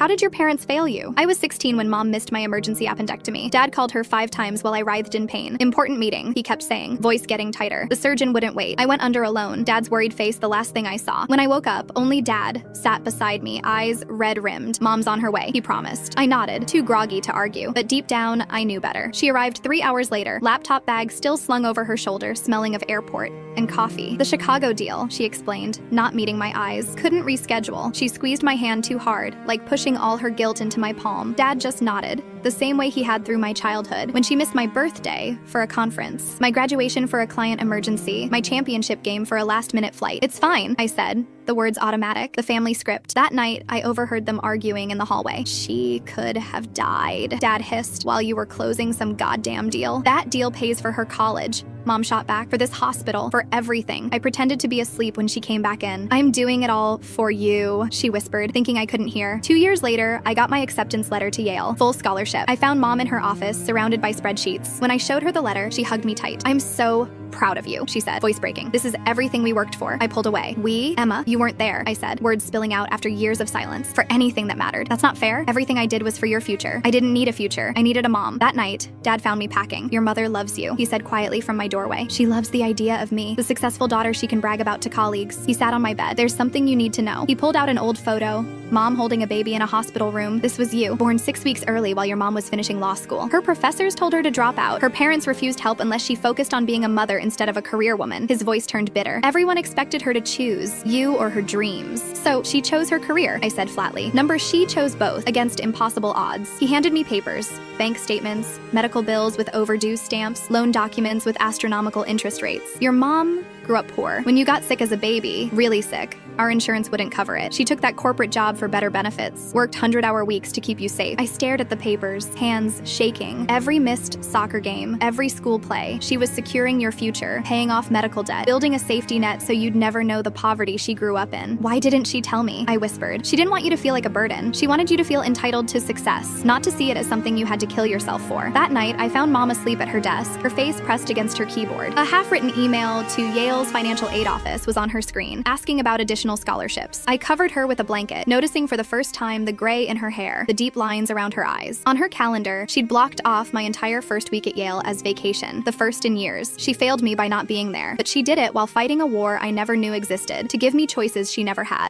How did your parents fail you? I was 16 when mom missed my emergency appendectomy. Dad called her 5 times while I writhed in pain. Important meeting, he kept saying, voice getting tighter. The surgeon wouldn't wait. I went under alone, Dad's worried face the last thing I saw. When I woke up, only Dad sat beside me, eyes red-rimmed. Mom's on her way, he promised. I nodded, too groggy to argue, but deep down, I knew better. She arrived 3 hours later, laptop bag still slung over her shoulder, smelling of airport and coffee. The Chicago deal, she explained, not meeting my eyes. Couldn't reschedule. She squeezed my hand too hard, like pushing all her guilt into my palm. Dad just nodded, the same way he had through my childhood. When she missed my birthday for a conference, my graduation for a client emergency, my championship game for a last-minute flight. It's fine, I said, the words automatic, the family script. That night, I overheard them arguing in the hallway. She could have died, Dad hissed, while you were closing some goddamn deal. That deal pays for her college. Mom shot back, for this hospital, for everything. I pretended to be asleep when she came back in. I'm doing it all for you, she whispered, thinking I couldn't hear. 2 years later, I got my acceptance letter to Yale, full scholarship. I found Mom in her office, surrounded by spreadsheets. When I showed her the letter, she hugged me tight. I'm so proud of you, she said, voice breaking. This is everything we worked for. I pulled away. We? Emma, you weren't there, I said, words spilling out after years of silence. For anything that mattered. That's not fair. Everything I did was for your future. I didn't need a future. I needed a mom. That night, Dad found me packing. Your mother loves you, he said quietly from my doorway. She loves the idea of me, the successful daughter she can brag about to colleagues. He sat on my bed. There's something you need to know. He pulled out an old photo. Mom holding a baby in a hospital room. This was you, born 6 weeks early while your mom was finishing law school. Her professors told her to drop out. Her parents refused help unless she focused on being a mother instead of a career woman. His voice turned bitter. Everyone expected her to choose, you or her dreams. So she chose her career, I said flatly. She chose both, against impossible odds. He handed me papers, bank statements, medical bills with overdue stamps, loan documents with astronomical interest rates. Your mom grew up poor. When you got sick as a baby, really sick, our insurance wouldn't cover it. She took that corporate job for better benefits, worked 100-hour weeks to keep you safe. I stared at the papers, hands shaking. Every missed soccer game, every school play, she was securing your future, paying off medical debt, building a safety net so you'd never know the poverty she grew up in. Why didn't she tell me? I whispered. She didn't want you to feel like a burden. She wanted you to feel entitled to success, not to see it as something you had to kill yourself for. That night, I found Mom asleep at her desk, her face pressed against her keyboard. A half-written email to Yale's financial aid office was on her screen, asking about additional scholarships. I covered her with a blanket, noticing for the first time the gray in her hair, the deep lines around her eyes. On her calendar, she'd blocked off my entire first week at Yale as vacation, the first in years. She failed me by not being there, but she did it while fighting a war I never knew existed, to give me choices she never had.